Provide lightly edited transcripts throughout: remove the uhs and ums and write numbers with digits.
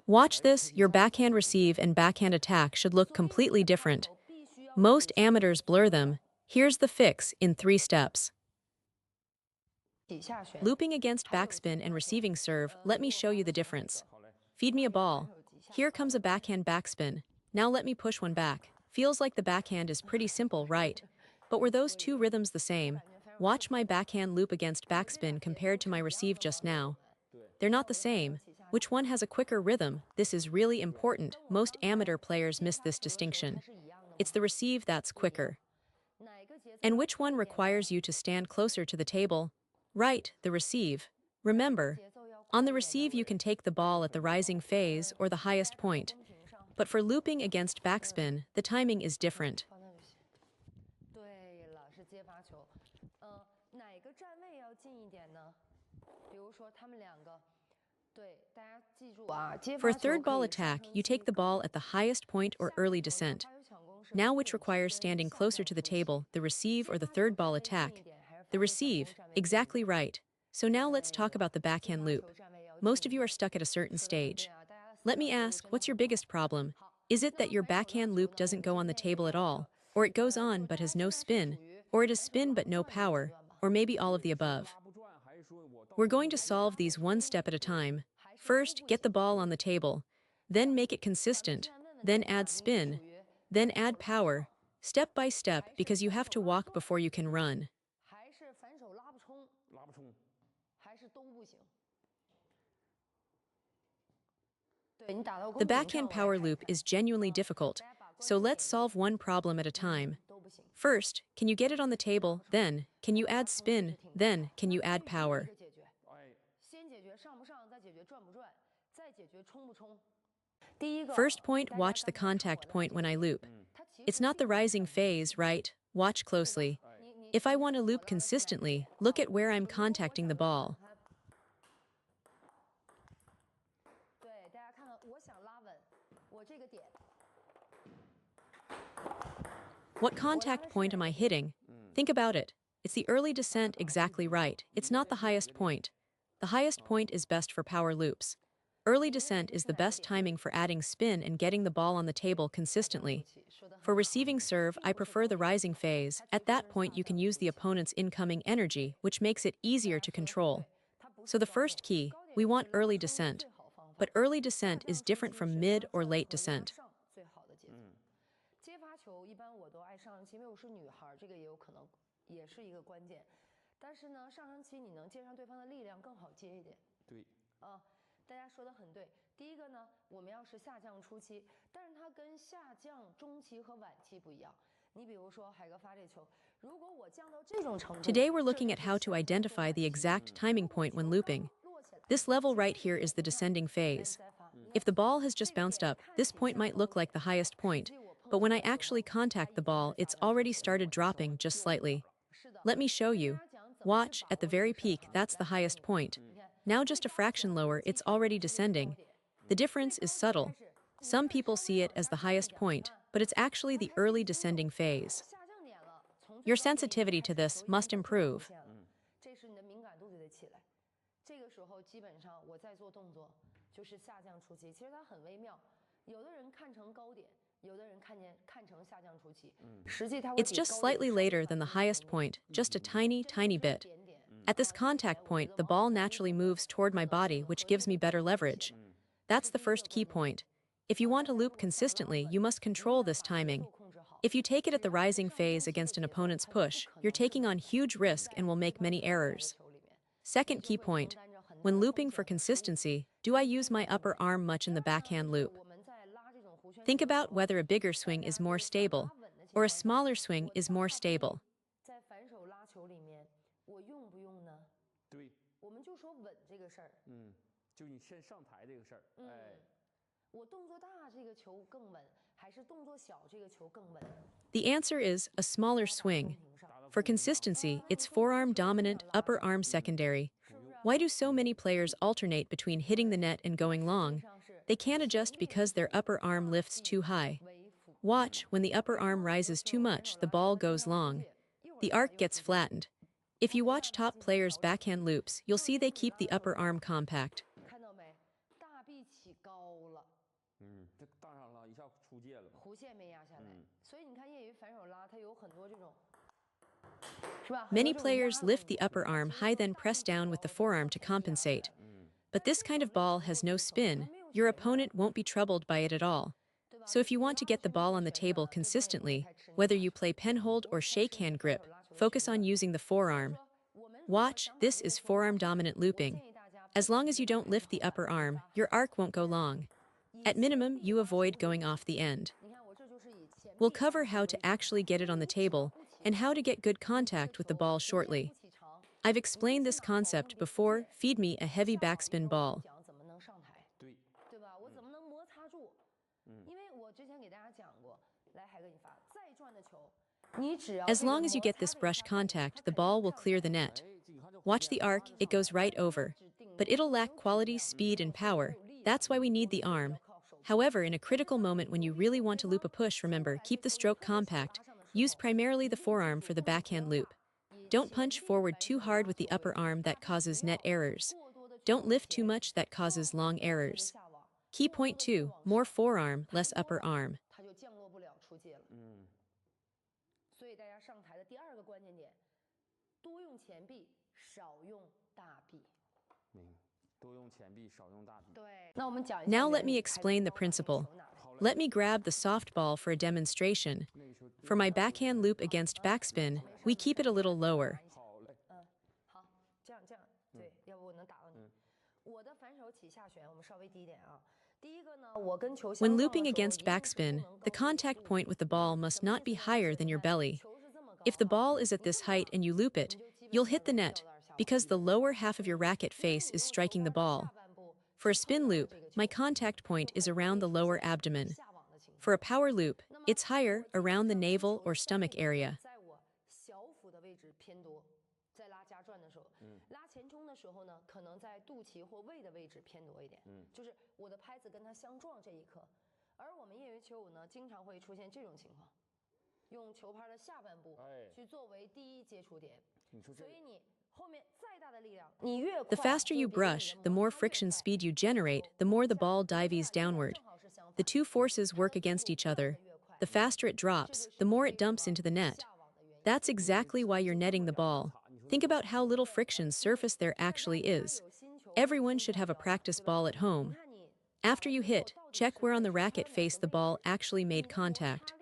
Watch this, your backhand receive and backhand attack should look completely different. Most amateurs blur them. Here's the fix in 3 steps. Looping against backspin and receiving serve, let me show you the difference. Feed me a ball. Here comes a backhand backspin. Now let me push one back. Feels like the backhand is pretty simple, right? But were those two rhythms the same? Watch my backhand loop against backspin compared to my receive just now. They're not the same. Which one has a quicker rhythm? This is really important. Most amateur players miss this distinction. It's the receive that's quicker. And which one requires you to stand closer to the table? Right, the receive. Remember, on the receive you can take the ball at the rising phase or the highest point. But for looping against backspin, the timing is different. For a third ball attack, you take the ball at the highest point or early descent. Now which requires standing closer to the table, the receive or the third ball attack? The receive, exactly right. So now let's talk about the backhand loop. Most of you are stuck at a certain stage. Let me ask, what's your biggest problem? Is it that your backhand loop doesn't go on the table at all? Or it goes on but has no spin? Or it has spin but no power? Or maybe all of the above? We're going to solve these one step at a time. First, get the ball on the table. Then make it consistent. Then add spin. Then add power. Step by step, because you have to walk before you can run. The backhand power loop is genuinely difficult, so let's solve one problem at a time. First, can you get it on the table? Then, can you add spin? Then, can you add power? First point, watch the contact point when I loop. It's not the rising phase, right? Watch closely. If I want to loop consistently, look at where I'm contacting the ball. What contact point am I hitting? Think about it. It's the early descent, exactly right. It's not the highest point. The highest point is best for power loops. Early descent is the best timing for adding spin and getting the ball on the table consistently. For receiving serve, I prefer the rising phase. At that point, you can use the opponent's incoming energy, which makes it easier to control. So the first key, we want early descent. But early descent is different from mid or late descent. Today we're looking at how to identify the exact timing point when looping. This level right here is the descending phase. If the ball has just bounced up, this point might look like the highest point, but when I actually contact the ball, it's already started dropping just slightly. Let me show you. Watch, at the very peak, that's the highest point. Now just a fraction lower, it's already descending. The difference is subtle. Some people see it as the highest point, but it's actually the early descending phase. Your sensitivity to this must improve. It's just slightly later than the highest point, just a tiny, tiny bit. At this contact point, the ball naturally moves toward my body, which gives me better leverage. That's the first key point. If you want to loop consistently, you must control this timing. If you take it at the rising phase against an opponent's push, you're taking on huge risk and will make many errors. Second key point. When looping for consistency, do I use my upper arm much in the backhand loop? Think about whether a bigger swing is more stable, or a smaller swing is more stable. The answer is a smaller swing. For consistency, it's forearm dominant, upper arm secondary. Why do so many players alternate between hitting the net and going long? They can't adjust because their upper arm lifts too high. Watch, when the upper arm rises too much, the ball goes long. The arc gets flattened. If you watch top players' backhand loops, you'll see they keep the upper arm compact. 高了，这当然了，一下出界了，弧线没压下来，所以你看业余反手拉，它有很多这种，是吧？ Many players lift the upper arm high, then press down with the forearm to compensate. But this kind of ball has no spin. Your opponent won't be troubled by it at all. So if you want to get the ball on the table consistently, whether you play penhold or shake hand grip, focus on using the forearm. Watch, this is forearm dominant looping. As long as you don't lift the upper arm, your arc won't go long. At minimum, you avoid going off the end. We'll cover how to actually get it on the table and how to get good contact with the ball shortly. I've explained this concept before. Feed me a heavy backspin ball. As long as you get this brush contact, the ball will clear the net. Watch the arc, it goes right over. But it'll lack quality, speed, and power. That's why we need the arm. However, in a critical moment when you really want to loop a push, remember, keep the stroke compact. Use primarily the forearm for the backhand loop. Don't punch forward too hard with the upper arm, that causes net errors. Don't lift too much, that causes long errors. Key point 2, more forearm, less upper arm. 所以大家上台的第二个关键点，多用前臂，少用大臂。多用前臂，少用大臂。对，那我们讲一下。Now let me explain the principle. Let me grab the soft ball for a demonstration. For my backhand loop against backspin, we keep it a little lower. 好，这样，对，要不我能打到你。我的反手起下旋，我们稍微低一点啊。When looping against backspin, the contact point with the ball must not be higher than your belly. If the ball is at this height and you loop it, you'll hit the net, because the lower half of your racket face is striking the ball. For a spin loop, my contact point is around the lower abdomen. For a power loop, it's higher, around the navel or stomach area. 在拉夹转的时候，拉前冲的时候呢，可能在肚脐或胃的位置偏多一点，就是我的拍子跟它相撞这一刻。而我们业余球舞呢，经常会出现这种情况，用球拍的下半部去作为第一接触点，所以你后面再大的力量，你越快 The faster you brush, the more friction speed you generate, the more the ball dives downward. The two forces work against each other. The faster it drops, the more it dumps into the net. That's exactly why you're netting the ball. Think about how little friction surface there actually is. Everyone should have a practice ball at home. After you hit, check where on the racket face the ball actually made contact.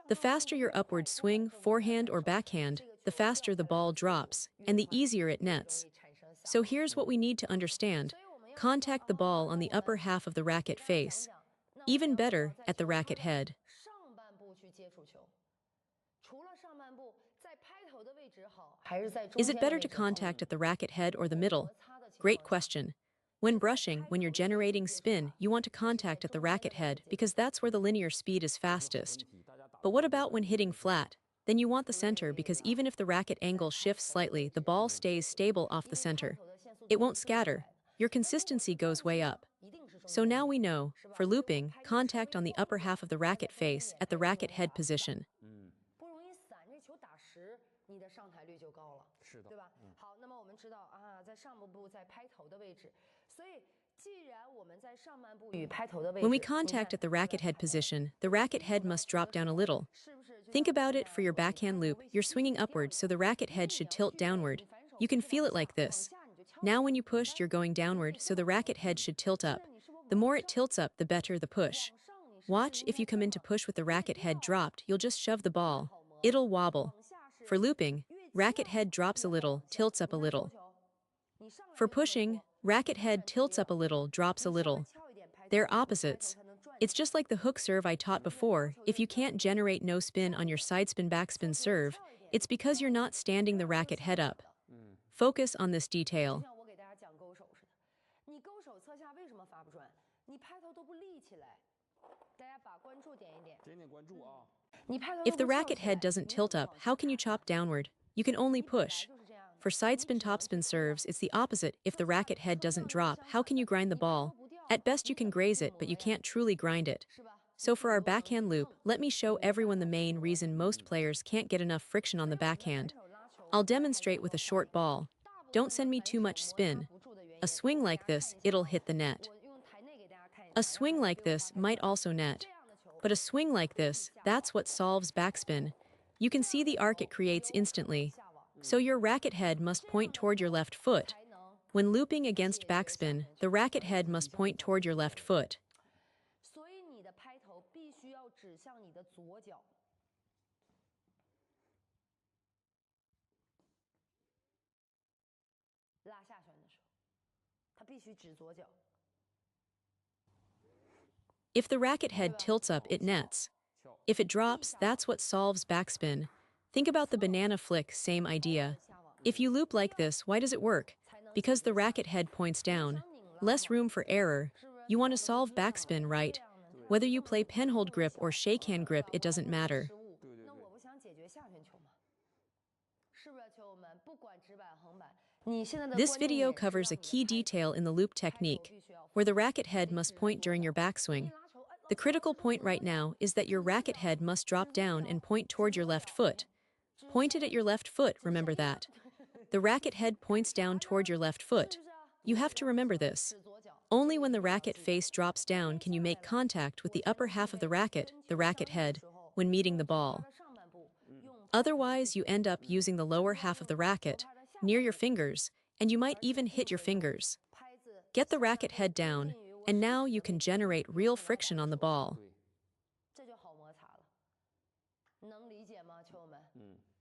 The faster your upward swing, forehand or backhand, the faster the ball drops, and the easier it nets. So here's what we need to understand. Contact the ball on the upper half of the racket face. Even better, at the racket head. Is it better to contact at the racket head or the middle? Great question. When brushing, when you're generating spin, you want to contact at the racket head because that's where the linear speed is fastest. But what about when hitting flat? Then you want the center because even if the racket angle shifts slightly, the ball stays stable off the center. It won't scatter. Your consistency goes way up. So now we know, for looping, contact on the upper half of the racket face at the racket head position. 你的上台率就高了，是的，对吧？好，那么我们知道啊，在上半部在拍头的位置，所以既然我们在上半部与拍头的位置， When we contact at the racket head position, the racket head must drop down a little. Think about it. For your backhand loop, you're swinging upward, so the racket head should tilt downward. You can feel it like this. Now when you push, you're going downward, so the racket head should tilt up. The more it tilts up, the better the push. Watch, if you come in to push with the racket head dropped, you'll just shove the ball. It'll wobble. For looping, racket head drops a little, tilts up a little. For pushing, racket head tilts up a little, drops a little. They're opposites. It's just like the hook serve I taught before. If you can't generate no spin on your side spin backspin serve, it's because you're not standing the racket head up. Focus on this detail. If the racket head doesn't tilt up, how can you chop downward? You can only push. For side spin topspin serves, it's the opposite. If the racket head doesn't drop, how can you grind the ball? At best you can graze it, but you can't truly grind it. So for our backhand loop, let me show everyone the main reason most players can't get enough friction on the backhand. I'll demonstrate with a short ball. Don't send me too much spin. A swing like this, it'll hit the net. A swing like this might also net. But a swing like this, that's what solves backspin. You can see the arc it creates instantly. So your racket head must point toward your left foot. When looping against backspin, the racket head must point toward your left foot. 所以你的拍头必须要指向你的左脚。拉下旋的时候，它必须指左脚。 If the racket head tilts up, it nets. If it drops, that's what solves backspin. Think about the banana flick, same idea. If you loop like this, why does it work? Because the racket head points down. Less room for error. You want to solve backspin, right? Whether you play penhold grip or shakehand grip, it doesn't matter. 那我不想解决下旋球吗？是不是球友们不管直板横板，你现在的 This video covers a key detail in the loop technique, where the racket head must point during your backswing. The critical point right now is that your racket head must drop down and point toward your left foot. Point it at your left foot, remember that. The racket head points down toward your left foot. You have to remember this. Only when the racket face drops down can you make contact with the upper half of the racket head, when meeting the ball. Otherwise, you end up using the lower half of the racket, near your fingers, and you might even hit your fingers. Get the racket head down, and now you can generate real friction on the ball.